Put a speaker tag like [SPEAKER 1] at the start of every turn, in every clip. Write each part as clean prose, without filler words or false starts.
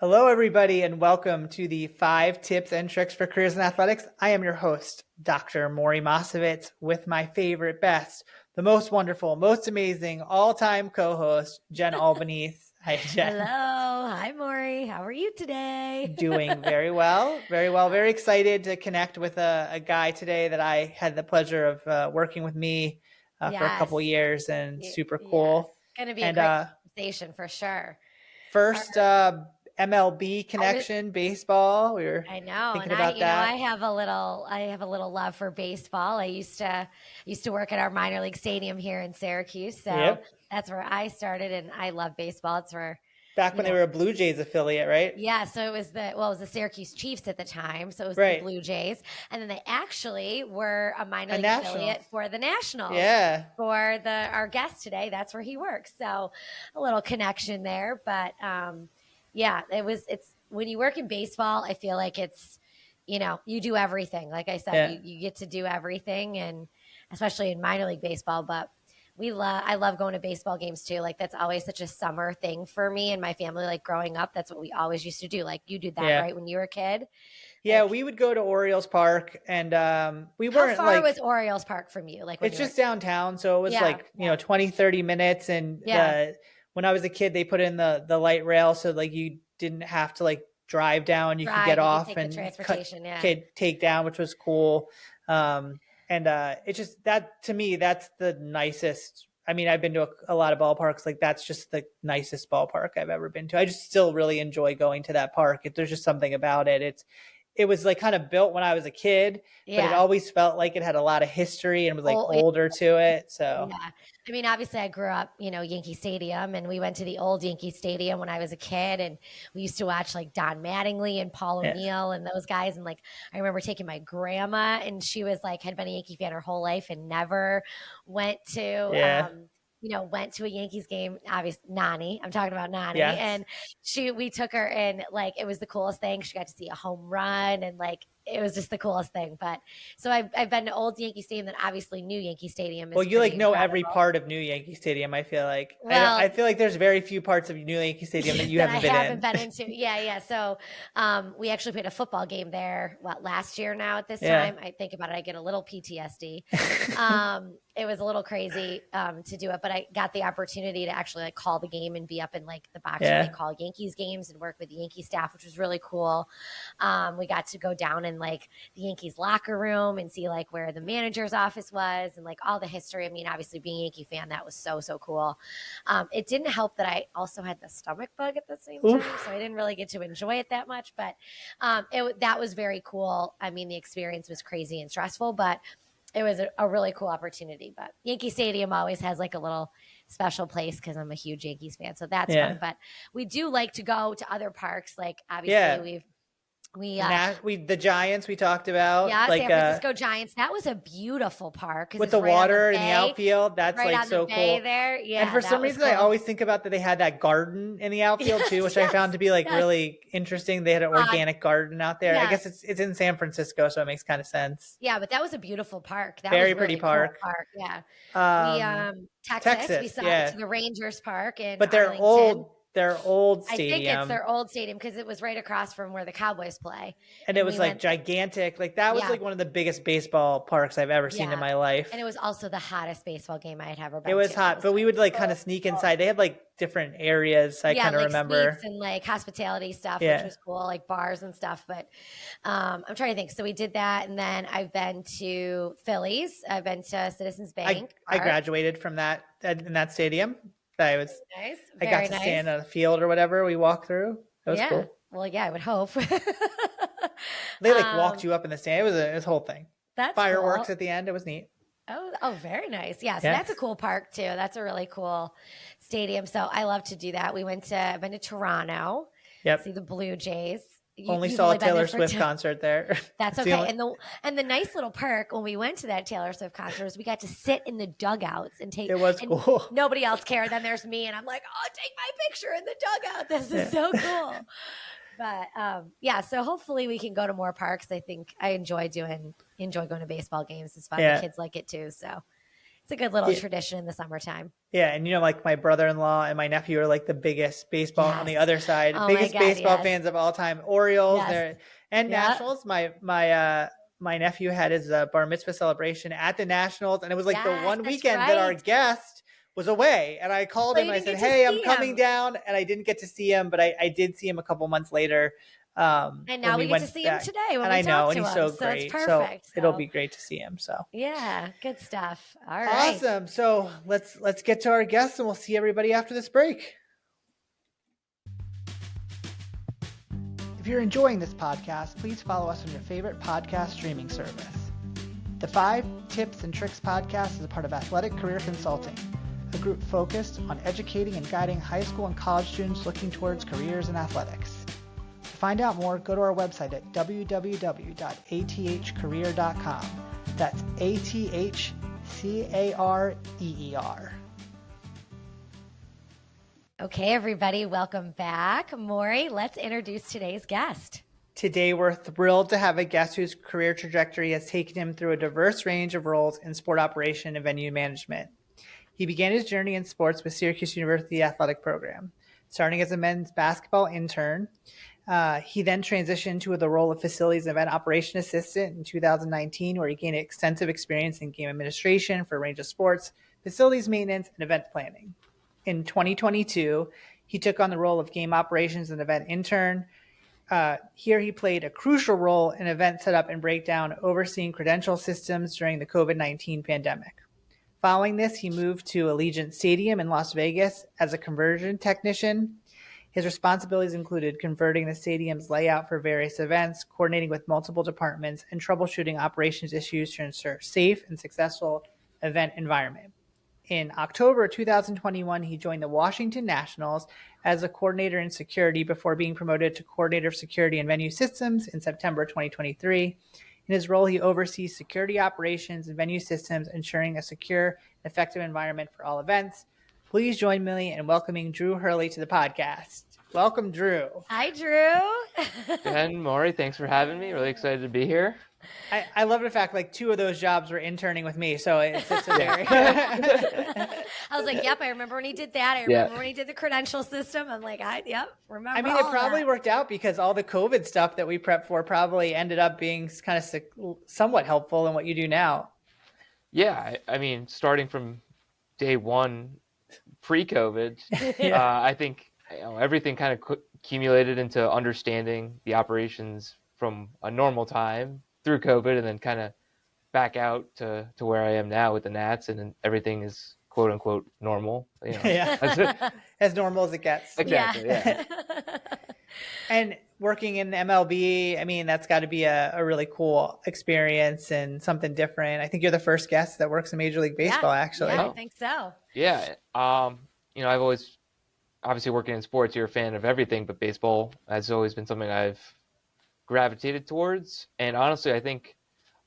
[SPEAKER 1] Hello, everybody, and welcome to the 5 Tips and Tricks for Careers in Athletics. I am your host, Dr. Maury Masovitz, with my favorite, best, the most wonderful, most amazing, all-time co-host, Jen Albanese. Hi, Jen.
[SPEAKER 2] Hello. Hi, Maury. How are you today?
[SPEAKER 1] Doing very well, very well. Very excited to connect with a guy today that I had the pleasure of working with me for a couple
[SPEAKER 2] Yes.
[SPEAKER 1] years, and super
[SPEAKER 2] Yes.
[SPEAKER 1] cool.
[SPEAKER 2] Going to be a
[SPEAKER 1] And
[SPEAKER 2] great conversation for sure. Our,
[SPEAKER 1] first MLB connection, baseball. We were
[SPEAKER 2] I know,
[SPEAKER 1] thinking
[SPEAKER 2] and
[SPEAKER 1] about
[SPEAKER 2] I
[SPEAKER 1] that.
[SPEAKER 2] have a little love for baseball. I used to work at our minor league stadium here in Syracuse, so
[SPEAKER 1] Yep.
[SPEAKER 2] that's where I started, and I love baseball. It's where,
[SPEAKER 1] Back
[SPEAKER 2] you
[SPEAKER 1] when they
[SPEAKER 2] know,
[SPEAKER 1] were a Blue Jays affiliate, right?
[SPEAKER 2] yeah, so it was the Syracuse Chiefs at the time. So it was the
[SPEAKER 1] Right.
[SPEAKER 2] Blue Jays. And then they actually were a minor
[SPEAKER 1] A
[SPEAKER 2] league
[SPEAKER 1] national.
[SPEAKER 2] affiliate for the Nationals.
[SPEAKER 1] Yeah.
[SPEAKER 2] For our guest today, that's where he works. So a little connection there. But yeah, it's when you work in baseball, I feel like you do everything. Like I said,
[SPEAKER 1] Yeah.
[SPEAKER 2] you get to do everything, and especially in minor league baseball. But I love going to baseball games too. Like that's always such a summer thing for me and my family. Like growing up, that's what we always used to do. Like you did that,
[SPEAKER 1] Yeah.
[SPEAKER 2] right? When you were a kid.
[SPEAKER 1] Yeah.
[SPEAKER 2] Like
[SPEAKER 1] We would go to Orioles Park, and we
[SPEAKER 2] how
[SPEAKER 1] weren't
[SPEAKER 2] far was
[SPEAKER 1] like,
[SPEAKER 2] Orioles Park from you? Like when
[SPEAKER 1] it's
[SPEAKER 2] you were
[SPEAKER 1] just downtown. So it was
[SPEAKER 2] Yeah,
[SPEAKER 1] like,
[SPEAKER 2] yeah,
[SPEAKER 1] 20, 30 minutes. And
[SPEAKER 2] yeah.
[SPEAKER 1] when I was a kid, they put in the light rail. So like you didn't have to like drive down. You could get
[SPEAKER 2] Drive, you could
[SPEAKER 1] off
[SPEAKER 2] take the
[SPEAKER 1] and
[SPEAKER 2] transportation, yeah.
[SPEAKER 1] take down, which was cool. And it's just that, to me, that's the nicest. I mean, I've been to a lot of ballparks. Like that's just the nicest ballpark I've ever been to. I just still really enjoy going to that park. There's just something about it. It was like kind of built when I was a kid, but it
[SPEAKER 2] Yeah.
[SPEAKER 1] always felt like it had a lot of history and was like
[SPEAKER 2] Oh,
[SPEAKER 1] older to it. So
[SPEAKER 2] yeah. I mean, obviously, I grew up, Yankee Stadium, and we went to the old Yankee Stadium when I was a kid, and we used to watch like Don Mattingly and Paul
[SPEAKER 1] yeah,
[SPEAKER 2] O'Neill and those guys. And like, I remember taking my grandma, and she was like, had been a Yankee fan her whole life and never went to,
[SPEAKER 1] yeah,
[SPEAKER 2] went to a Yankees game. Obviously, Nani, I'm talking about Nani,
[SPEAKER 1] yes.
[SPEAKER 2] and we took her, and like, it was the coolest thing. She got to see a home run, and like, it was just the coolest thing. But so I've been to old Yankee Stadium, then obviously new Yankee Stadium
[SPEAKER 1] Well,
[SPEAKER 2] is
[SPEAKER 1] you like
[SPEAKER 2] pretty
[SPEAKER 1] know every
[SPEAKER 2] incredible.
[SPEAKER 1] part of New Yankee Stadium. I feel like
[SPEAKER 2] Well,
[SPEAKER 1] I feel like there's very few parts of New Yankee Stadium that you
[SPEAKER 2] that I
[SPEAKER 1] haven't been
[SPEAKER 2] haven't
[SPEAKER 1] in.
[SPEAKER 2] been into. Yeah, yeah. So we actually played a football game there, last year now at this
[SPEAKER 1] Yeah.
[SPEAKER 2] time. I think about it, I get a little PTSD. It was a little crazy to do it, but I got the opportunity to actually like call the game and be up in like the box where they
[SPEAKER 1] Yeah.
[SPEAKER 2] call Yankees games and work with the Yankee staff, which was really cool. We got to go down in like the Yankees locker room and see like where the manager's office was and like all the history. I mean, obviously being a Yankee fan, that was so, so cool. It didn't help that I also had the stomach bug at the same time, so I
[SPEAKER 1] Oof.
[SPEAKER 2] didn't really get to enjoy it that much. But that was very cool. I mean, the experience was crazy and stressful, but it was a really cool opportunity. But Yankee Stadium always has like a little special place because I'm a huge Yankees fan, so that's fun.
[SPEAKER 1] Yeah.
[SPEAKER 2] But we do like to go to other parks. Like obviously
[SPEAKER 1] Yeah.
[SPEAKER 2] we
[SPEAKER 1] The Giants we talked about,
[SPEAKER 2] yeah,
[SPEAKER 1] like
[SPEAKER 2] San Francisco Giants. That was a beautiful park because
[SPEAKER 1] with
[SPEAKER 2] it's
[SPEAKER 1] the
[SPEAKER 2] right on the
[SPEAKER 1] water in the
[SPEAKER 2] bay,
[SPEAKER 1] outfield. That's
[SPEAKER 2] right
[SPEAKER 1] like
[SPEAKER 2] on the
[SPEAKER 1] so
[SPEAKER 2] bay
[SPEAKER 1] cool.
[SPEAKER 2] there.
[SPEAKER 1] And
[SPEAKER 2] Yeah,
[SPEAKER 1] for some
[SPEAKER 2] that was
[SPEAKER 1] reason, I
[SPEAKER 2] cool.
[SPEAKER 1] always think about that they had that garden in the outfield too,
[SPEAKER 2] Yes,
[SPEAKER 1] which I
[SPEAKER 2] yes,
[SPEAKER 1] found to be like
[SPEAKER 2] yes.
[SPEAKER 1] really interesting. They had an organic garden out there. I
[SPEAKER 2] Yeah,
[SPEAKER 1] guess it's in San Francisco, so it makes kind of sense.
[SPEAKER 2] yeah, but that was a beautiful park. That was
[SPEAKER 1] Very pretty
[SPEAKER 2] really cool
[SPEAKER 1] park.
[SPEAKER 2] park. Yeah. We
[SPEAKER 1] Um,
[SPEAKER 2] Texas, we
[SPEAKER 1] Texas,
[SPEAKER 2] saw it
[SPEAKER 1] yeah,
[SPEAKER 2] to the Rangers Park in
[SPEAKER 1] but they're
[SPEAKER 2] Arlington.
[SPEAKER 1] old. They're old
[SPEAKER 2] I think it's
[SPEAKER 1] stadium.
[SPEAKER 2] their old stadium because it was right across from where the Cowboys play.
[SPEAKER 1] And it
[SPEAKER 2] And
[SPEAKER 1] was
[SPEAKER 2] we
[SPEAKER 1] like
[SPEAKER 2] went
[SPEAKER 1] gigantic. Like that was
[SPEAKER 2] Yeah,
[SPEAKER 1] like one of the biggest baseball parks I've ever seen in
[SPEAKER 2] yeah.
[SPEAKER 1] my
[SPEAKER 2] And
[SPEAKER 1] life.
[SPEAKER 2] it was also the hottest baseball game I had ever
[SPEAKER 1] It
[SPEAKER 2] been to.
[SPEAKER 1] was
[SPEAKER 2] It
[SPEAKER 1] hot,
[SPEAKER 2] was
[SPEAKER 1] but we
[SPEAKER 2] like
[SPEAKER 1] would like kind
[SPEAKER 2] oh,
[SPEAKER 1] of sneak
[SPEAKER 2] oh.
[SPEAKER 1] inside. They had like different areas. I
[SPEAKER 2] Yeah,
[SPEAKER 1] kind of
[SPEAKER 2] like suites
[SPEAKER 1] remember.
[SPEAKER 2] and like hospitality stuff, which
[SPEAKER 1] Yeah,
[SPEAKER 2] was cool, like bars and stuff. But I'm trying to think. So we did that, and then I've been to Phillies. I've been to Citizens
[SPEAKER 1] I
[SPEAKER 2] Bank
[SPEAKER 1] I
[SPEAKER 2] Park.
[SPEAKER 1] graduated from that in that stadium.
[SPEAKER 2] Nice,
[SPEAKER 1] I got
[SPEAKER 2] very
[SPEAKER 1] to
[SPEAKER 2] nice.
[SPEAKER 1] stand on a field or whatever we walked through. That was
[SPEAKER 2] Yeah.
[SPEAKER 1] cool.
[SPEAKER 2] Well, yeah, I would hope.
[SPEAKER 1] They like walked
[SPEAKER 2] um,
[SPEAKER 1] you up in the stand. It was a whole thing.
[SPEAKER 2] that's
[SPEAKER 1] Fireworks
[SPEAKER 2] cool.
[SPEAKER 1] at the end. It was neat.
[SPEAKER 2] Oh, very nice. Yeah, so
[SPEAKER 1] Yeah.
[SPEAKER 2] that's a cool park too. That's a really cool stadium. So I love to do that. I've been to Toronto, see
[SPEAKER 1] Yep.
[SPEAKER 2] the Blue Jays.
[SPEAKER 1] Only
[SPEAKER 2] You've
[SPEAKER 1] saw a
[SPEAKER 2] only been there
[SPEAKER 1] Taylor
[SPEAKER 2] for
[SPEAKER 1] Swift
[SPEAKER 2] two.
[SPEAKER 1] concert there.
[SPEAKER 2] That's
[SPEAKER 1] It's the
[SPEAKER 2] okay.
[SPEAKER 1] only.
[SPEAKER 2] And the nice little perk when we went to that Taylor Swift concert is we got to sit in the dugouts
[SPEAKER 1] It was
[SPEAKER 2] and
[SPEAKER 1] cool.
[SPEAKER 2] nobody else cared. Then there's me and I'm like, oh, take my picture in the dugout. This is
[SPEAKER 1] Yeah.
[SPEAKER 2] so cool. But yeah, so hopefully we can go to more parks. I think I enjoy going to baseball games. It's fun. The
[SPEAKER 1] Yeah.
[SPEAKER 2] kids like it too. So it's It's a good little tradition in the summertime.
[SPEAKER 1] Yeah, and like my brother-in-law and my nephew are like the biggest baseball on the
[SPEAKER 2] Yes.
[SPEAKER 1] other side,
[SPEAKER 2] Oh my
[SPEAKER 1] biggest
[SPEAKER 2] God,
[SPEAKER 1] baseball
[SPEAKER 2] yes.
[SPEAKER 1] fans of all time. Orioles,
[SPEAKER 2] Yes.
[SPEAKER 1] there and
[SPEAKER 2] Yeah.
[SPEAKER 1] Nationals. My nephew had his bar mitzvah celebration at the Nationals, and it was like the
[SPEAKER 2] Yes,
[SPEAKER 1] one
[SPEAKER 2] that's
[SPEAKER 1] weekend that our
[SPEAKER 2] right.
[SPEAKER 1] guest was away, and I called
[SPEAKER 2] Well,
[SPEAKER 1] him
[SPEAKER 2] you
[SPEAKER 1] and I
[SPEAKER 2] didn't
[SPEAKER 1] said,
[SPEAKER 2] get to
[SPEAKER 1] "Hey, I'm
[SPEAKER 2] see
[SPEAKER 1] coming
[SPEAKER 2] him.
[SPEAKER 1] down," and I didn't get to see him, but I did see him a couple months later.
[SPEAKER 2] And
[SPEAKER 1] When
[SPEAKER 2] now
[SPEAKER 1] we
[SPEAKER 2] we get to
[SPEAKER 1] went
[SPEAKER 2] see him
[SPEAKER 1] back,
[SPEAKER 2] today when
[SPEAKER 1] and
[SPEAKER 2] we
[SPEAKER 1] I know,
[SPEAKER 2] talk
[SPEAKER 1] and
[SPEAKER 2] to
[SPEAKER 1] he's
[SPEAKER 2] him.
[SPEAKER 1] so
[SPEAKER 2] So it's
[SPEAKER 1] great. So
[SPEAKER 2] perfect.
[SPEAKER 1] it'll be
[SPEAKER 2] So
[SPEAKER 1] great to see him. So
[SPEAKER 2] yeah, good stuff. All right.
[SPEAKER 1] awesome. So let's get to our guests, and we'll see everybody after this break. If you're enjoying this podcast, please follow us on your favorite podcast streaming service. The 5 Tips and Tricks podcast is a part of Athletic Career Consulting, a group focused on educating and guiding high school and college students looking towards careers in athletics. To find out more, go to our website at www.athcareer.com. That's ATHCAREER.
[SPEAKER 2] Okay, everybody, welcome back. Maury, let's introduce today's guest.
[SPEAKER 1] Today, we're thrilled to have a guest whose career trajectory has taken him through a diverse range of roles in sport operation and venue management. He began his journey in sports with Syracuse University Athletic program, starting as a men's basketball intern. He then transitioned to the role of facilities and event operation assistant in 2019, where he gained extensive experience in game administration for a range of sports, facilities maintenance, and event planning. In 2022, he took on the role of game operations and event intern. Here he played a crucial role in event setup and breakdown, overseeing credential systems during the COVID-19 pandemic. Following this, he moved to Allegiant Stadium in Las Vegas as a conversion technician. His responsibilities included converting the stadium's layout for various events, coordinating with multiple departments, and troubleshooting operations issues to ensure safe and successful event environment. In October 2021, he joined the Washington Nationals as a coordinator in security before being promoted to coordinator of security and venue systems in September 2023. In his role, he oversees security operations and venue systems, ensuring a secure and effective environment for all events. Please join me in welcoming Drew Hurley to the podcast. Welcome, Drew.
[SPEAKER 2] Hi, Drew.
[SPEAKER 3] Ben, Maury, thanks for having me. Really excited to be here.
[SPEAKER 1] I love the fact like 2 of those jobs were interning with me, so it's a very.
[SPEAKER 2] I was like, yep, I remember when he did that. I remember when he did the credential system. I'm like, remember.
[SPEAKER 1] I mean, it probably worked out because all the COVID stuff that we prepped for probably ended up being kind of somewhat helpful in what you do now.
[SPEAKER 3] Yeah, I mean, starting from day one, pre-COVID, I think everything kind of accumulated into understanding the operations from a normal time through COVID, and then kind of back out to where I am now with the Nats, and then everything is quote unquote normal.
[SPEAKER 1] As normal as it gets.
[SPEAKER 3] Exactly. Yeah.
[SPEAKER 1] And working in MLB, I mean, that's got to be a really cool experience and something different. I think you're the first guest that works in Major League Baseball, actually.
[SPEAKER 2] Yeah, I think so.
[SPEAKER 3] Yeah. I've always, obviously working in sports, you're a fan of everything, but baseball has always been something I've gravitated towards. And honestly, I think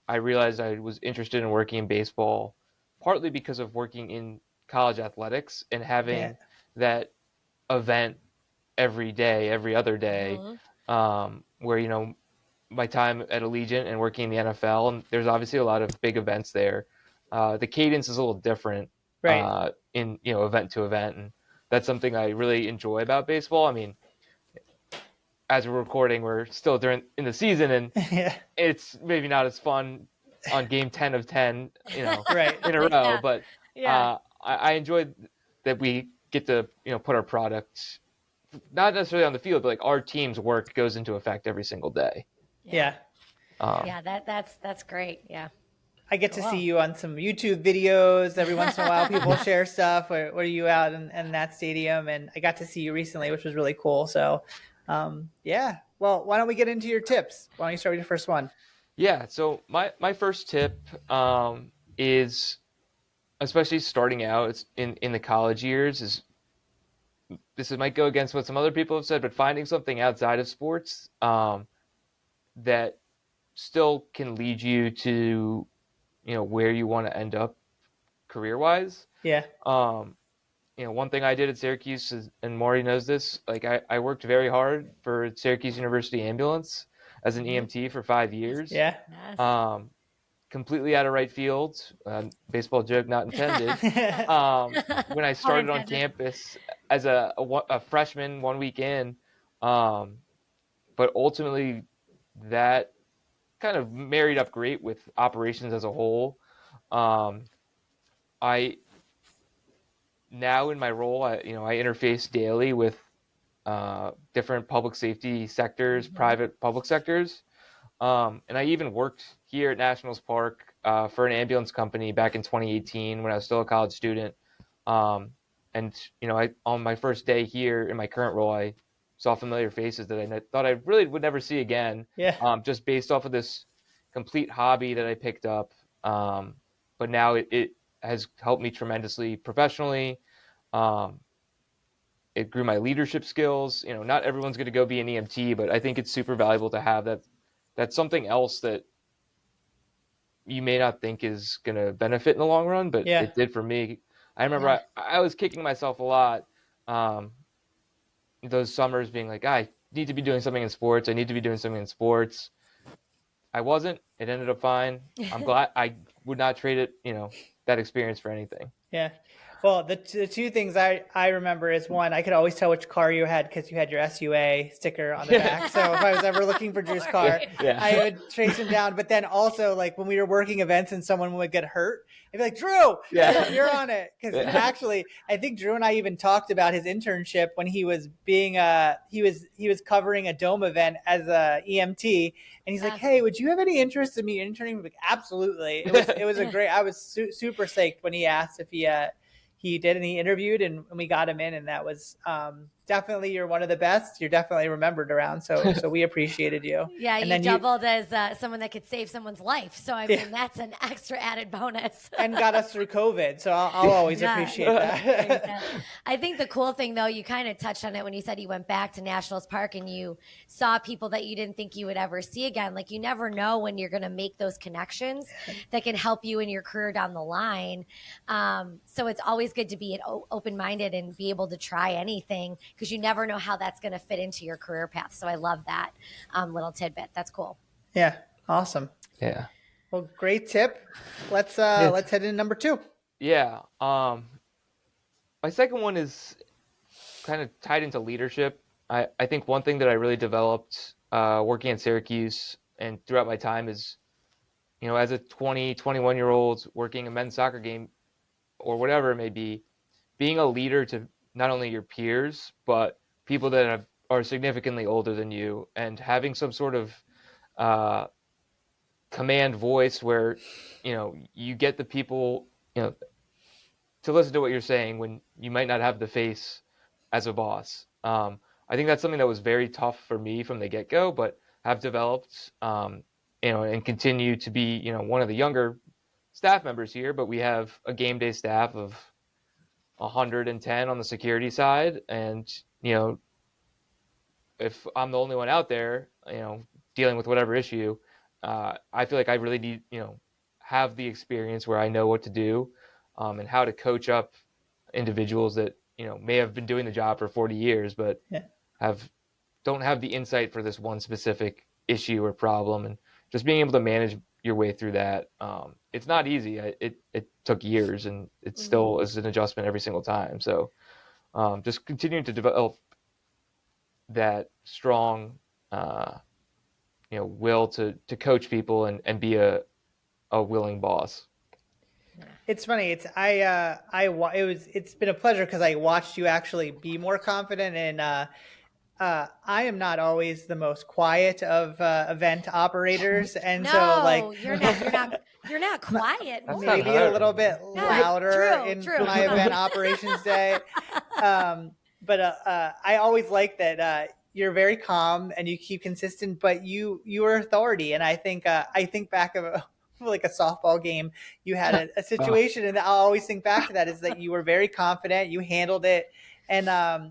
[SPEAKER 3] I realized I was interested in working in baseball partly because of working in college athletics and having that event every day, every other day, where, my time at Allegiant and working in the NFL, and there's obviously a lot of big events there. The cadence is a little different in, event to event. And that's something I really enjoy about baseball. I mean, as we're recording, we're still in the season, and it's maybe not as fun on game 10 of 10, in a row. But I enjoyed that we get to, put our product, not necessarily on the field, but like our team's work goes into effect every single day.
[SPEAKER 2] That's great. Yeah.
[SPEAKER 1] I get to see you on some YouTube videos every once in a while. People share stuff where you out in that stadium, and I got to see you recently, which was really cool. So, well, why don't we get into your tips? Why don't you start with your first one?
[SPEAKER 3] Yeah. So my first tip is, especially starting out in the college years, is this might go against what some other people have said, but finding something outside of sports that still can lead you to, where you want to end up career-wise.
[SPEAKER 1] Yeah.
[SPEAKER 3] One thing I did at Syracuse is, and Maury knows this, like I worked very hard for Syracuse University Ambulance as an EMT for 5 years.
[SPEAKER 1] Yeah.
[SPEAKER 3] Because completely out of right field, baseball joke not intended, when I started on campus as a freshman 1 week in. But ultimately, that kind of married up great with operations as a whole. I now in my role, I interface daily with different public safety sectors, private public sectors. And I even worked here at Nationals Park for an ambulance company back in 2018 when I was still a college student. And on my first day here in my current role, I saw familiar faces that I thought I really would never see again.
[SPEAKER 1] Yeah.
[SPEAKER 3] Just based off of this complete hobby that I picked up. But now it has helped me tremendously professionally. It grew my leadership skills. Not everyone's going to go be an EMT, but I think it's super valuable to have that. That's something else that you may not think is going to benefit in the long run, but it did for me. I remember I was kicking myself a lot those summers being like, I need to be doing something in sports. I need to be doing something in sports. I wasn't. It ended up fine. I'm glad. I would not trade it, that experience for anything.
[SPEAKER 1] Yeah. Well, the two things I remember is, one, I could always tell which car you had because you had your SUA sticker on the back. So if I was ever looking for Drew's car, I would trace him down. But then also, like, when we were working events and someone would get hurt, I'd be like, Drew, you're on it. Because actually, I think Drew and I even talked about his internship when he was being he was covering a dome event as a EMT. And he's like, hey, would you have any interest in me interning? Like, absolutely. It was a great, I was super psyched when he asked if he did, and he interviewed, and we got him in, and that was definitely, you're one of the best. You're definitely remembered around, so we appreciated you.
[SPEAKER 2] Yeah, and you doubled as someone that could save someone's life. So I mean, that's an extra added bonus.
[SPEAKER 1] And got us through COVID, so I'll always appreciate that.
[SPEAKER 2] I think the cool thing, though, you kind of touched on it when you said you went back to Nationals Park and you saw people that you didn't think you would ever see again. Like, you never know when you're going to make those connections that can help you in your career down the line. So it's always good to be open-minded and be able to try anything, because you never know how that's going to fit into your career path. So I love that little tidbit. That's cool.
[SPEAKER 1] Yeah. Awesome.
[SPEAKER 3] Yeah.
[SPEAKER 1] Well, great tip. Let's head into number 2.
[SPEAKER 3] Yeah. My second one is kind of tied into leadership. I think one thing that I really developed working at Syracuse and throughout my time is, as a 20, 21-year-old working a men's soccer game or whatever it may be, being a leader to not only your peers, but people that are significantly older than you, and having some sort of command voice where, you get the people, to listen to what you're saying when you might not have the face as a boss. I think that's something that was very tough for me from the get-go, but have developed, and continue to be, one of the younger staff members here, but we have a game day staff of 110 on the security side. And, if I'm the only one out there, dealing with whatever issue, I feel like I really need, have the experience where I know what to do, and how to coach up individuals that, may have been doing the job for 40 years, but don't have the insight for this one specific issue or problem. And just being able to manage your way through that. It's not easy. It took years, and it still is an adjustment every single time. So just continuing to develop that strong, will to coach people and be a willing boss.
[SPEAKER 1] It's funny. It's been a pleasure because I watched you actually be more confident, and I am not always the most quiet of event operators, and
[SPEAKER 2] no,
[SPEAKER 1] so like
[SPEAKER 2] you're not quiet.
[SPEAKER 1] Maybe a little bit louder in my event operations day, but I always like that you're very calm and you keep consistent, but you are authority, and I think back of like a softball game, you had a situation, and I'll always think back to that, is that you were very confident, you handled it. And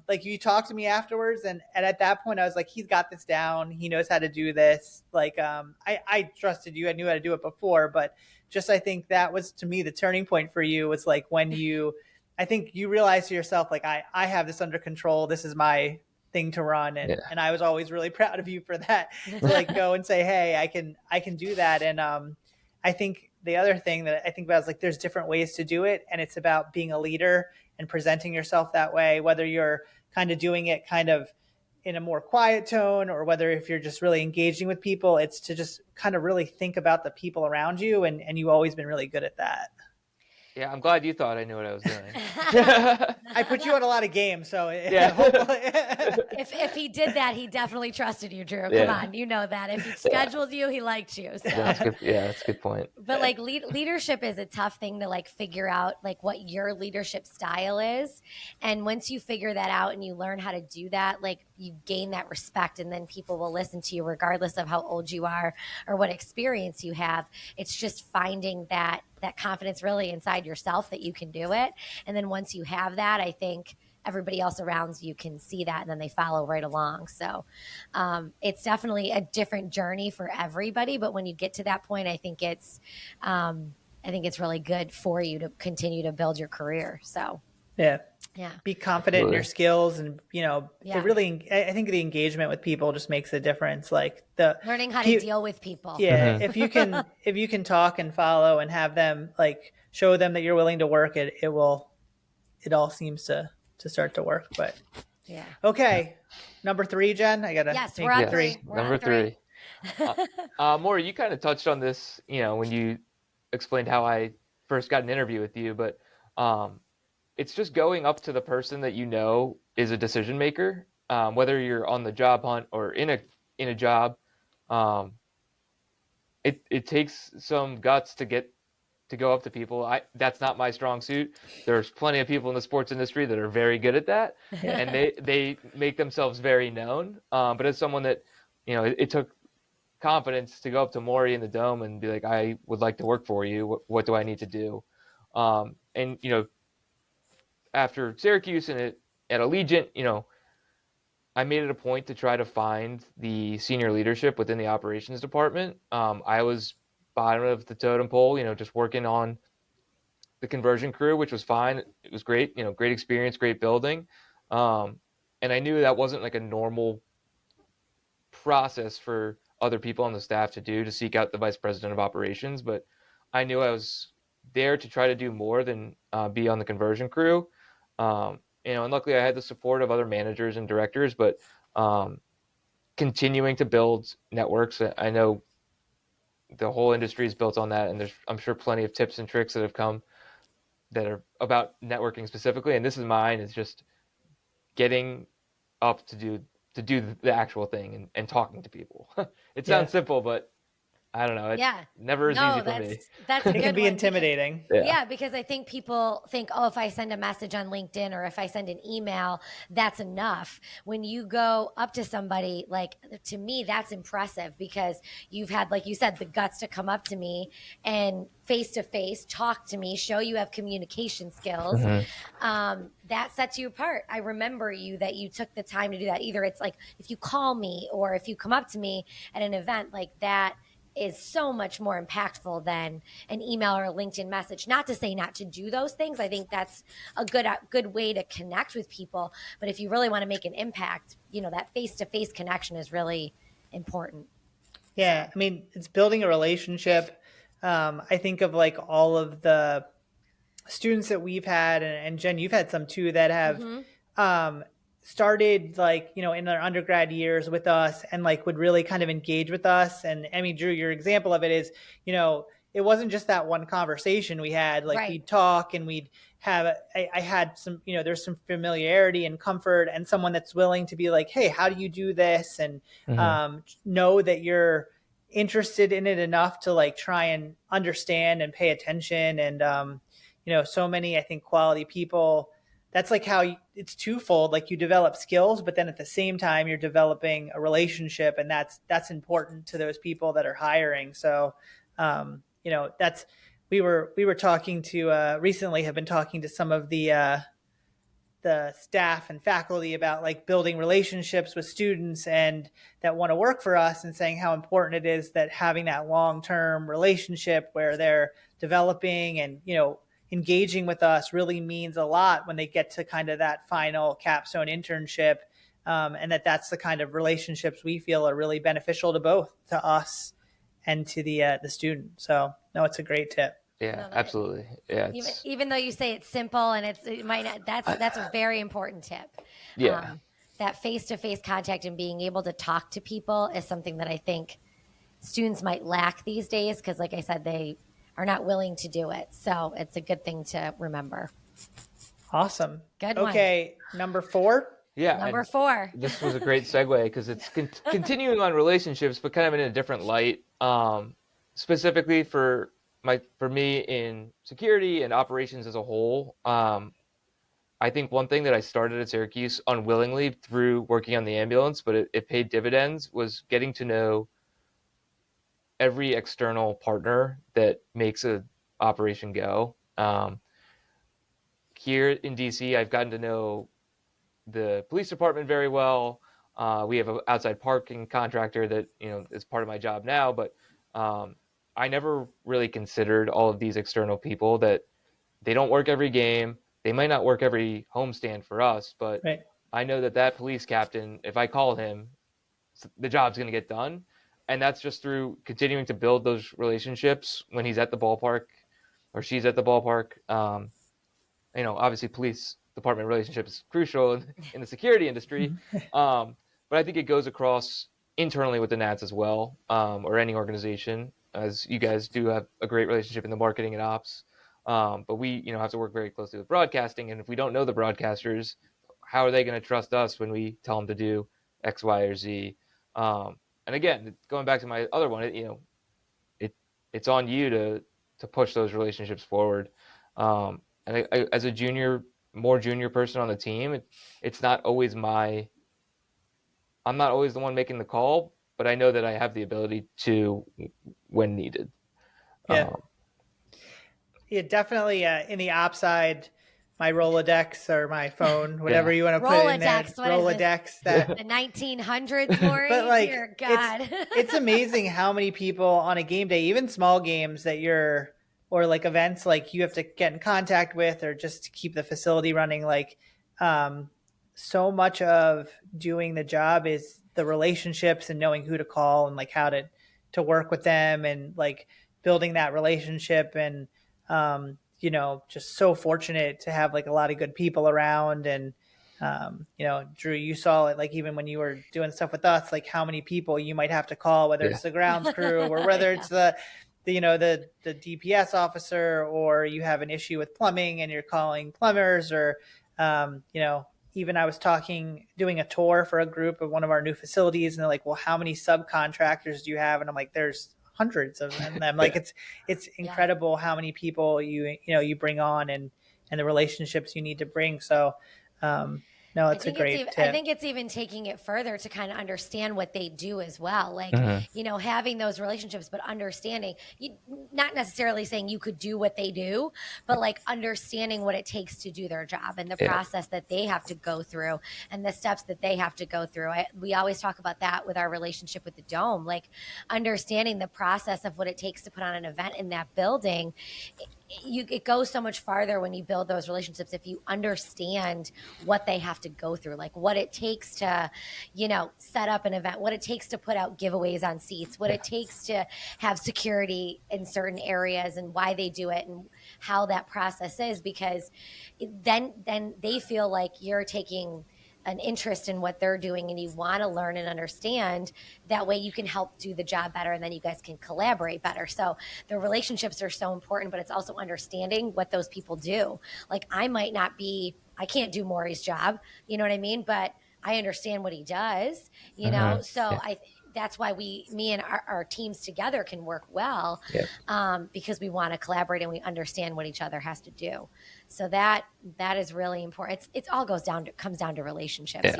[SPEAKER 1] like, you talked to me afterwards, and at that point I was like, he's got this down. He knows how to do this. Like, I trusted you. I knew how to do it before, but just, I think that was, to me, the turning point for you was like when I think you realized to yourself, like, I have this under control. This is my thing to run. And I was always really proud of you for that, to like go and say, hey, I can do that. And I think the other thing that I think about is like there's different ways to do it, and it's about being a leader and presenting yourself that way, whether you're kind of doing it kind of in a more quiet tone or whether if you're just really engaging with people, it's to just kind of really think about the people around you, and you've always been really good at that.
[SPEAKER 3] Yeah, I'm glad you thought I knew what I was doing.
[SPEAKER 1] I put you on a lot of games, so
[SPEAKER 3] Yeah.
[SPEAKER 1] hopefully.
[SPEAKER 2] If he did that, he definitely trusted you, Drew. Come
[SPEAKER 3] Yeah.
[SPEAKER 2] on, you know that. If he scheduled you, he liked you. So.
[SPEAKER 3] That's good. Yeah, that's a good point.
[SPEAKER 2] But like leadership is a tough thing to like figure out like what your leadership style is. And once you figure that out and you learn how to do that, like you gain that respect, and then people will listen to you regardless of how old you are or what experience you have. It's just finding that confidence really inside yourself that you can do it. And then once you have that, I think everybody else around you can see that, and then they follow right along. So it's definitely a different journey for everybody. But when you get to that point, I think it's really good for you to continue to build your career. So
[SPEAKER 1] yeah. Be confident in your
[SPEAKER 3] Really?
[SPEAKER 1] skills, and it really, I think the engagement with people just makes a difference. Like
[SPEAKER 2] learning how to deal with people.
[SPEAKER 1] Yeah. If you can talk and follow and have them like show them that you're willing to work, it all seems to start to work. But
[SPEAKER 2] yeah.
[SPEAKER 1] Okay. Number 3, Jen, I gotta.
[SPEAKER 2] Yes, we're on 3. We're
[SPEAKER 3] Number
[SPEAKER 2] on 3.
[SPEAKER 3] 3. Maury, you kind of touched on this, when you explained how I first got an interview with you, but it's just going up to the person that you know is a decision maker, whether you're on the job hunt or in a job. It takes some guts to go up to people. That's not my strong suit. There's plenty of people in the sports industry that are very good at that, and they make themselves very known. But as someone that, it took confidence to go up to Maury in the Dome and be like, I would like to work for you. What do I need to do? And after Syracuse and at Allegiant, I made it a point to try to find the senior leadership within the operations department. I was bottom of the totem pole, just working on the conversion crew, which was fine. It was great, great experience, great building. And I knew that wasn't like a normal process for other people on the staff to do, to seek out the vice president of operations. But I knew I was there to try to do more than be on the conversion crew. And luckily I had the support of other managers and directors, but continuing to build networks. I know the whole industry is built on that, and I'm sure plenty of tips and tricks that have come that are about networking specifically. And this is mine, is just getting up to do the actual thing and talking to people. It sounds simple, but I don't know. It never is easy for me.
[SPEAKER 2] That's a good
[SPEAKER 1] It can be
[SPEAKER 2] one,
[SPEAKER 1] intimidating.
[SPEAKER 2] Yeah, because I think people think, oh, if I send a message on LinkedIn or if I send an email, that's enough. When you go up to somebody, like, to me, that's impressive, because you've had, like you said, the guts to come up to me and face to face talk to me, show you have communication skills. That sets you apart. I remember that you took the time to do that. Either it's like if you call me or if you come up to me at an event, like that is so much more impactful than an email or a LinkedIn message. Not to say not to do those things. I think that's a good way to connect with people. But if you really want to make an impact, that face-to-face connection is really important.
[SPEAKER 1] Yeah. I mean, it's building a relationship. I think of like all of the students that we've had, and Jen, you've had some too, that have started like, in their undergrad years with us and like would really kind of engage with us. And I mean, Drew, your example of it is, it wasn't just that one conversation we had, like we'd talk and we'd have, I had some, there's some familiarity and comfort, and someone that's willing to be like, hey, how do you do this? And know that you're interested in it enough to like try and understand and pay attention. And, so many, I think, quality people, that's like how it's twofold. Like you develop skills, but then at the same time you're developing a relationship, and that's important to those people that are hiring. So, we were talking to recently have been talking to some of the staff and faculty about like building relationships with students and that want to work for us, and saying how important it is that having that long-term relationship where they're developing and, engaging with us really means a lot when they get to kind of that final capstone internship. And that's the kind of relationships we feel are really beneficial to both, to us and to the student. So no, it's a great tip.
[SPEAKER 3] Yeah,
[SPEAKER 2] No,
[SPEAKER 3] absolutely. Yeah,
[SPEAKER 2] even though you say it's simple and it might not, that's a very important tip.
[SPEAKER 3] yeah.
[SPEAKER 2] That face-to-face contact and being able to talk to people is something that I think students might lack these days because, like I said, they are not willing to do it. So it's a good thing to remember.
[SPEAKER 1] Awesome.
[SPEAKER 2] Good one.
[SPEAKER 1] Okay, number 4.
[SPEAKER 3] Yeah,
[SPEAKER 2] Number
[SPEAKER 3] and
[SPEAKER 2] 4.
[SPEAKER 3] this was a great segue because it's continuing on relationships, but kind of in a different light. Specifically for me in security and operations as a whole. I think one thing that I started at Syracuse unwillingly through working on the ambulance, but it paid dividends, was getting to know every external partner that makes a operation go. Here in DC, I've gotten to know the police department very well. We have an outside parking contractor that is part of my job now, but I never really considered all of these external people that they don't work every game. They might not work every homestand for us, but
[SPEAKER 1] Right.
[SPEAKER 3] I know that police captain, if I call him, the job's going to get done. And that's just through continuing to build those relationships when he's at the ballpark or she's at the ballpark. Obviously police department relationship is crucial in the security industry. But I think it goes across internally with the Nats as well, or any organization, as you guys do have a great relationship in the marketing and ops. But we, have to work very closely with broadcasting. And if we don't know the broadcasters, how are they going to trust us when we tell them to do X, Y, or Z? And again, going back to my other one, it's on you to push those relationships forward. And as a more junior person on the team, it's not always I'm not always the one making the call, but I know that I have the ability to when needed.
[SPEAKER 1] Yeah. Yeah, definitely in the ops side, my Rolodex or my phone, whatever you want to put in there. Rolodex. That
[SPEAKER 2] the 1900s, Lori.
[SPEAKER 1] But like,
[SPEAKER 2] dear God.
[SPEAKER 1] it's amazing how many people on a game day, even small games or like events, like you have to get in contact with, or just to keep the facility running. Like, so much of doing the job is the relationships and knowing who to call and like how to work with them and like building that relationship. And just so fortunate to have like a lot of good people around. And Drew, you saw it, like even when you were doing stuff with us, like how many people you might have to call, whether it's the grounds crew or whether it's the DPS officer, or you have an issue with plumbing and you're calling plumbers, or even I was doing a tour for a group of one of our new facilities, and they're like, well, how many subcontractors do you have? And I'm like, there's hundreds of them. And I'm like, it's incredible how many people you bring on, and the relationships you need to bring. So no, it's a great tip.
[SPEAKER 2] I think it's even taking it further to kind of understand what they do as well. Like, having those relationships, but understanding, not necessarily saying you could do what they do, but like understanding what it takes to do their job and the process that they have to go through and the steps that they have to go through. We always talk about that with our relationship with the Dome, like understanding the process of what it takes to put on an event in that building. It goes so much farther when you build those relationships if you understand what they have to go through, like what it takes to, set up an event, what it takes to put out giveaways on seats, what it takes to have security in certain areas and why they do it and how that process is, because then they feel like you're taking an interest in what they're doing and you want to learn and understand. That way you can help do the job better, and then you guys can collaborate better. So the relationships are so important, but it's also understanding what those people do. Like I can't do Maury's job, you know what I mean? But I understand what he does, so that's why me and our teams together can work well, because we want to collaborate and we understand what each other has to do. So that is really important. It all comes down to relationships.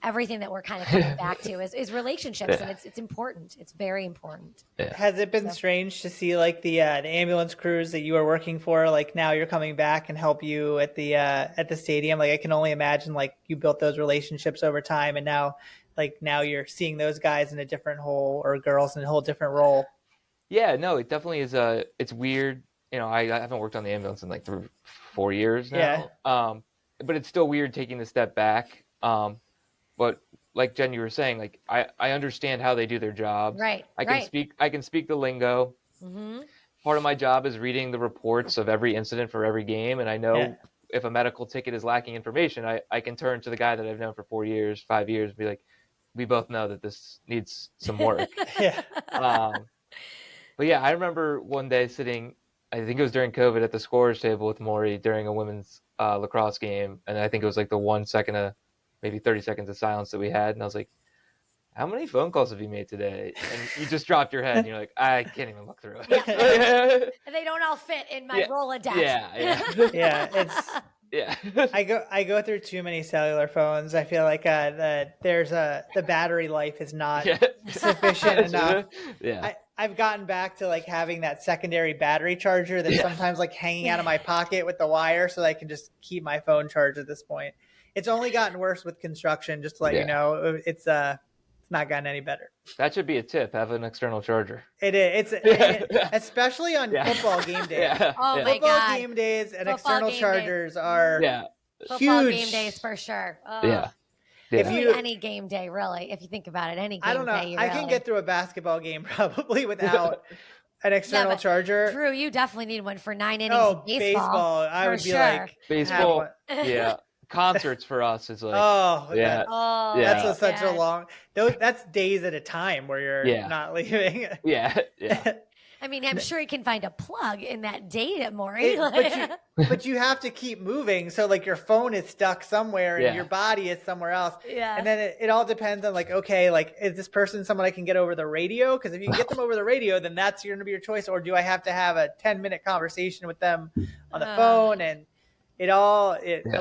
[SPEAKER 2] Everything that we're kind of coming back to is relationships, and it's important. It's very important.
[SPEAKER 1] Has it been strange to see like the ambulance crews that you were working for, like now you're coming back and help you at the stadium? Like I can only imagine like you built those relationships over time, and now you're seeing those guys in a different role, or girls in a whole different role.
[SPEAKER 3] Yeah, no, it definitely is. It's weird. I haven't worked on the ambulance in like 4 years now. But it's still weird taking the step back. But like Jen, you were saying, like I understand how they do their jobs.
[SPEAKER 2] Right.
[SPEAKER 3] I can speak the lingo.
[SPEAKER 2] Mm-hmm.
[SPEAKER 3] Part of my job is reading the reports of every incident for every game, and I
[SPEAKER 1] Yeah.
[SPEAKER 3] know if a medical ticket is lacking information, I can turn to the guy that I've known for 4 years, 5 years, and be like, we both know that this needs some work.
[SPEAKER 1] Yeah.
[SPEAKER 3] But yeah, I remember one day sitting, I think it was during COVID, at the scorer's table with Maury during a women's lacrosse game, and I think it was like the 1 second of maybe 30 seconds of silence that we had, and I was like, how many phone calls have you made today? And you just dropped your head and you're like, I can't even look through it.
[SPEAKER 2] They don't all fit in my
[SPEAKER 3] Yeah.
[SPEAKER 2] Rolodex.
[SPEAKER 3] Yeah.
[SPEAKER 1] Yeah, it's
[SPEAKER 3] Yeah.
[SPEAKER 1] I go through too many cellular phones. I feel like the battery life is not sufficient enough.
[SPEAKER 3] Yeah.
[SPEAKER 1] I've gotten back to like having that secondary battery charger that's sometimes like hanging out of my pocket with the wire so that I can just keep my phone charged at this point. It's only gotten worse with construction, just to let you know. It's not gotten any better.
[SPEAKER 3] That should be a tip. Have an external charger.
[SPEAKER 1] It is. Especially on football game days.
[SPEAKER 3] Yeah.
[SPEAKER 2] Oh my
[SPEAKER 1] Football
[SPEAKER 2] God.
[SPEAKER 1] game days and
[SPEAKER 2] Football
[SPEAKER 1] external
[SPEAKER 2] game
[SPEAKER 1] chargers are
[SPEAKER 2] Football
[SPEAKER 1] huge.
[SPEAKER 2] game days for sure. Oh.
[SPEAKER 3] Yeah.
[SPEAKER 1] If
[SPEAKER 2] Really
[SPEAKER 1] you,
[SPEAKER 2] any game day, really, if you think about it, any game
[SPEAKER 1] I don't know.
[SPEAKER 2] day.
[SPEAKER 1] I can get through a basketball game probably without an external
[SPEAKER 2] but
[SPEAKER 1] charger.
[SPEAKER 2] Drew, you definitely need one for 9 innings
[SPEAKER 1] Oh,
[SPEAKER 2] of baseball.
[SPEAKER 1] I would be
[SPEAKER 2] sure.
[SPEAKER 1] like
[SPEAKER 3] baseball. Yeah. Concerts for us is like,
[SPEAKER 1] yeah.
[SPEAKER 2] Oh,
[SPEAKER 1] That's such a
[SPEAKER 2] God.
[SPEAKER 1] long. That's days at a time where you're not leaving.
[SPEAKER 3] Yeah.
[SPEAKER 2] I mean, I'm sure you can find a plug in that data, Maury.
[SPEAKER 1] But you have to keep moving. So like your phone is stuck somewhere and your body is somewhere else.
[SPEAKER 2] Yeah.
[SPEAKER 1] And then it all depends on like, okay, like is this person someone I can get over the radio? Because if you can get them over the radio, then that's going to be your choice. Or do I have to have a 10-minute conversation with them on the phone? And a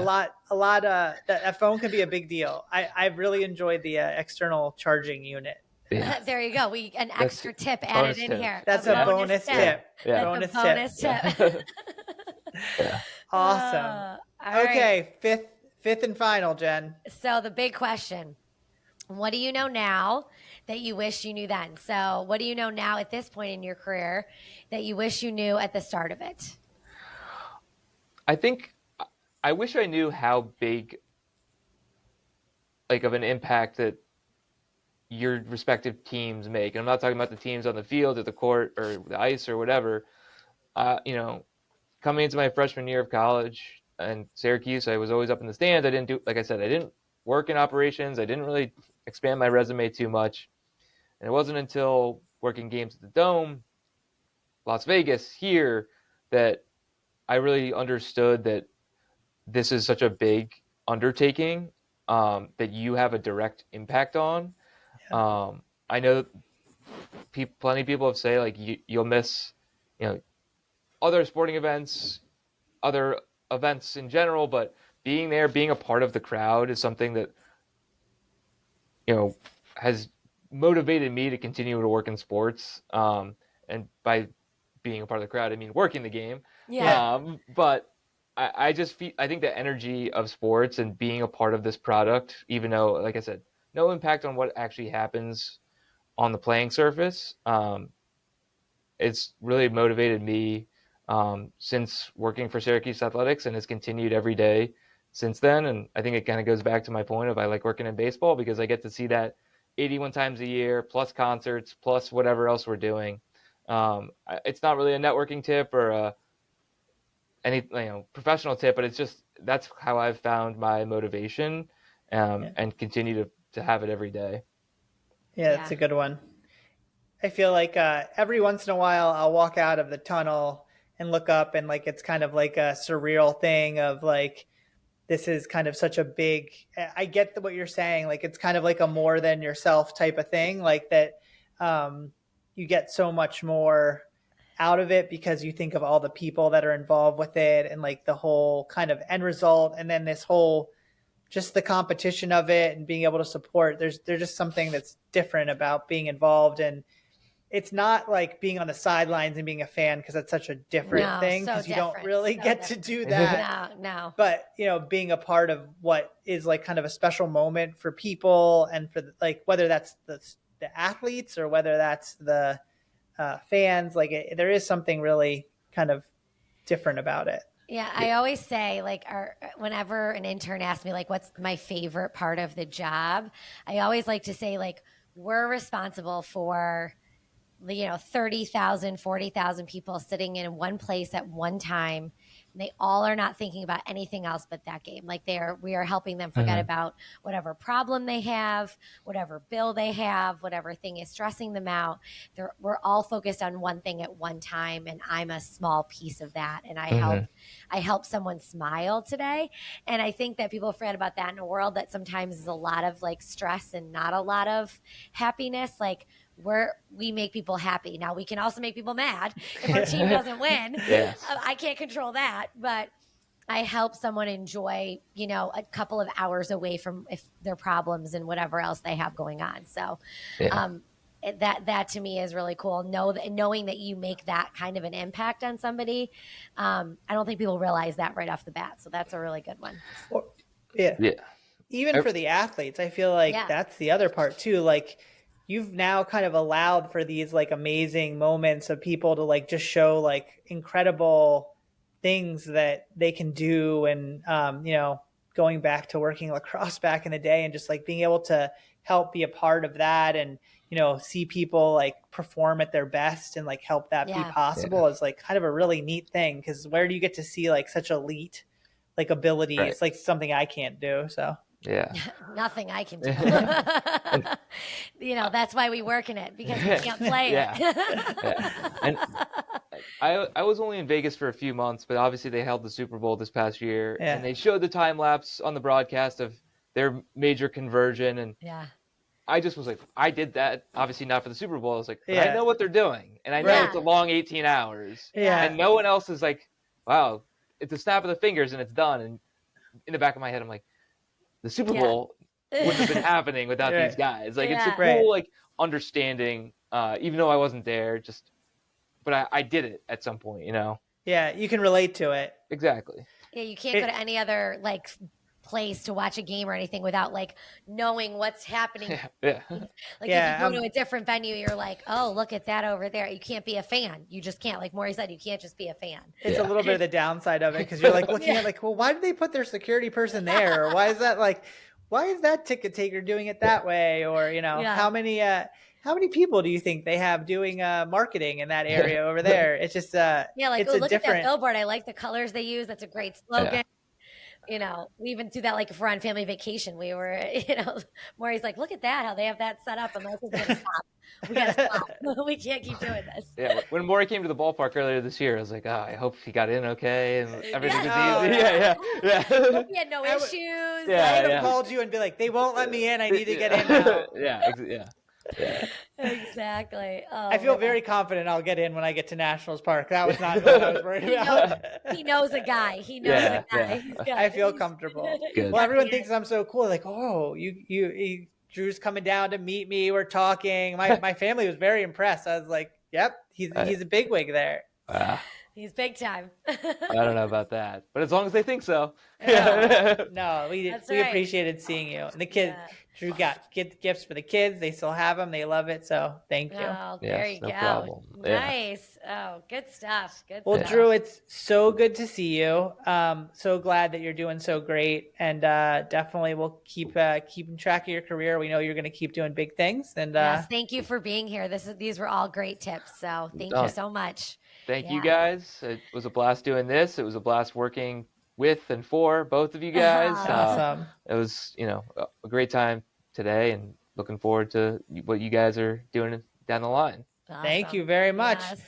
[SPEAKER 1] lot that phone can be a big deal. I've really enjoyed the external charging unit.
[SPEAKER 2] Yeah. There you go. An extra tip added in here.
[SPEAKER 1] That's a bonus tip.
[SPEAKER 3] Yeah.
[SPEAKER 1] Bonus tip.
[SPEAKER 3] Yeah.
[SPEAKER 1] Awesome. Okay, fifth and final, Jen.
[SPEAKER 2] So the big question, what do you know now that you wish you knew then? So what do you know now at this point in your career that you wish you knew at the start of it?
[SPEAKER 3] I think I wish I knew how big like of an impact that your respective teams make. And I'm not talking about the teams on the field or the court or the ice or whatever. Coming into my freshman year of college and Syracuse, I was always up in the stands. I didn't work in operations. I didn't really expand my resume too much. And it wasn't until working games at the Dome, Las Vegas, here, that I really understood that this is such a big undertaking that you have a direct impact on. I know plenty of people have say like you'll miss, other sporting events, other events in general, but being there, being a part of the crowd is something that, has motivated me to continue to work in sports. And by being a part of the crowd, I mean working the game.
[SPEAKER 2] Yeah.
[SPEAKER 3] But I just I think the energy of sports and being a part of this product, even though, like I said, no impact on what actually happens on the playing surface. It's really motivated me since working for Syracuse Athletics and has continued every day since then. And I think it kind of goes back to my point of I like working in baseball because I get to see that 81 times a year, plus concerts, plus whatever else we're doing. It's not really a networking tip or any professional tip, but it's just that's how I've found my motivation and continue to have it every day.
[SPEAKER 1] Yeah, that's a good one. I feel like every once in a while I'll walk out of the tunnel and look up and like it's kind of like a surreal thing of like this is kind of such a big I get what you're saying, like it's kind of like a more than yourself type of thing, like that you get so much more out of it because you think of all the people that are involved with it and like the whole kind of end result, and then this whole just the competition of it and being able to support. There's just something that's different about being involved, and it's not like being on the sidelines and being a fan because that's such a different thing because you don't really get to do that.
[SPEAKER 2] No.
[SPEAKER 1] But being a part of what is like kind of a special moment for people and for like whether that's the athletes or whether that's the fans, like there is something really kind of different about it.
[SPEAKER 2] Yeah, I always say like whenever an intern asks me like what's my favorite part of the job, I always like to say like we're responsible for 30,000, 40,000 people sitting in one place at one time. And they all are not thinking about anything else but that game. Like we are helping them forget about whatever problem they have, whatever bill they have, whatever thing is stressing them out. We're all focused on one thing at one time. And I'm a small piece of that. And I help someone smile today. And I think that people forget about that in a world that sometimes is a lot of like stress and not a lot of happiness. Like, we make people happy. Now we can also make people mad if our team doesn't win.
[SPEAKER 3] Yes.
[SPEAKER 2] I can't control that, but I help someone enjoy, a couple of hours away from their problems and whatever else they have going on. So, that to me is really cool. Knowing that you make that kind of an impact on somebody. I don't think people realize that right off the bat. So that's a really good one.
[SPEAKER 1] Yeah. Even for the athletes, I feel like that's the other part too. Like, you've now kind of allowed for these like amazing moments of people to like just show like incredible things that they can do. And, going back to working lacrosse back in the day and just like being able to help be a part of that and, see people like perform at their best and like help that be possible is like kind of a really neat thing. Cause where do you get to see like such elite like ability? It's like something I can't do. So.
[SPEAKER 3] Yeah.
[SPEAKER 2] Nothing I can do. That's why we work in it, because we can't play it.
[SPEAKER 3] And I was only in Vegas for a few months, but obviously they held the Super Bowl this past year, and they showed the time lapse on the broadcast of their major conversion, and I just was like, I did that, obviously not for the Super Bowl. I was like, but I know what they're doing, and I know it's a long 18 hours, and no one else is like, wow, it's a snap of the fingers and it's done. And in the back of my head, I'm like, the Super Bowl wouldn't have been happening without these guys. Like, it's a cool, like, understanding, even though I wasn't there, but I did it at some point,
[SPEAKER 1] Yeah, you can relate to it.
[SPEAKER 3] Exactly.
[SPEAKER 2] Yeah, you can't go to any other, like, place to watch a game or anything without, like, knowing what's happening.
[SPEAKER 3] Yeah.
[SPEAKER 2] Like, if you go to a different venue, you're like, oh, look at that over there. You can't be a fan. You just can't. Like Maury said, you can't just be a fan.
[SPEAKER 1] It's a little bit of the downside of it, because you're like looking at like, well, why did they put their security person there? Or why is that ticket taker doing it that way? Or, how many people do you think they have doing marketing in that area over there? It's just it's
[SPEAKER 2] look at that billboard. I like the colors they use. That's a great slogan. We even do that, like if we're on family vacation, we were, Maury's like, look at that, how they have that set up. I'm like, we gotta stop. We gotta stop. We can't keep doing this.
[SPEAKER 3] Yeah. When Maury came to the ballpark earlier this year, I was like, I hope he got in okay and everything was easy.
[SPEAKER 2] Yeah. He had no issues.
[SPEAKER 1] I would have called you and be like, they won't let me in. I need to get in now.
[SPEAKER 3] Yeah.
[SPEAKER 2] Exactly. Oh,
[SPEAKER 1] I feel very confident I'll get in when I get to Nationals Park. That was not what I was worried about.
[SPEAKER 2] He knows a guy. He knows a guy.
[SPEAKER 1] I feel comfortable.
[SPEAKER 3] Good.
[SPEAKER 1] Well, everyone thinks I'm so cool. Like, oh, Drew's coming down to meet me. We're talking. My family was very impressed. I was like, yep, he's a bigwig there.
[SPEAKER 2] He's big time.
[SPEAKER 3] I don't know about that, but as long as they think so.
[SPEAKER 1] No, we appreciated seeing you. And the kids, Drew got gifts for the kids. They still have them. They love it. So thank you.
[SPEAKER 2] Oh, there you
[SPEAKER 3] no
[SPEAKER 2] go.
[SPEAKER 3] problem.
[SPEAKER 2] Nice. Oh, good stuff.
[SPEAKER 1] Well, Drew, it's so good to see you. So glad that you're doing so great, and definitely we'll keep keeping track of your career. We know you're going to keep doing big things. And
[SPEAKER 2] yes, thank you for being here. These were all great tips. So thank you so much.
[SPEAKER 3] Thank you guys. It was a blast doing this. It was a blast working with and for both of you guys.
[SPEAKER 1] Awesome.
[SPEAKER 3] It was, a great time today, and looking forward to what you guys are doing down the line.
[SPEAKER 1] Awesome. Thank you very much.
[SPEAKER 2] Yes.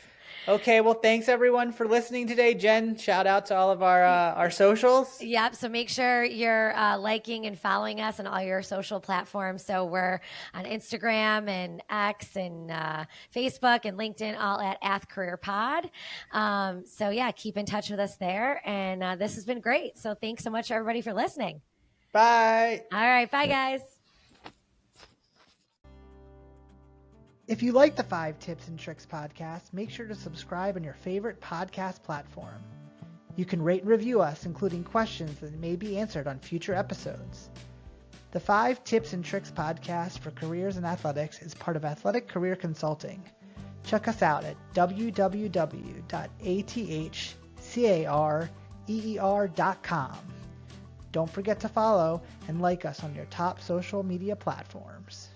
[SPEAKER 1] Okay, well, thanks everyone for listening today. Jen, shout out to all of our socials.
[SPEAKER 2] Yep. So make sure you're liking and following us on all your social platforms. So we're on Instagram and X and Facebook and LinkedIn, all at Ath Career Pod. So yeah, keep in touch with us there. And this has been great. So thanks so much, everybody, for listening.
[SPEAKER 1] Bye.
[SPEAKER 2] All right. Bye, guys.
[SPEAKER 1] If you like the 5 Tips and Tricks podcast, make sure to subscribe on your favorite podcast platform. You can rate and review us, including questions that may be answered on future episodes. The 5 Tips and Tricks podcast for careers in athletics is part of Athletic Career Consulting. Check us out at www.athcarc Don't forget to follow and like us on your top social media platforms.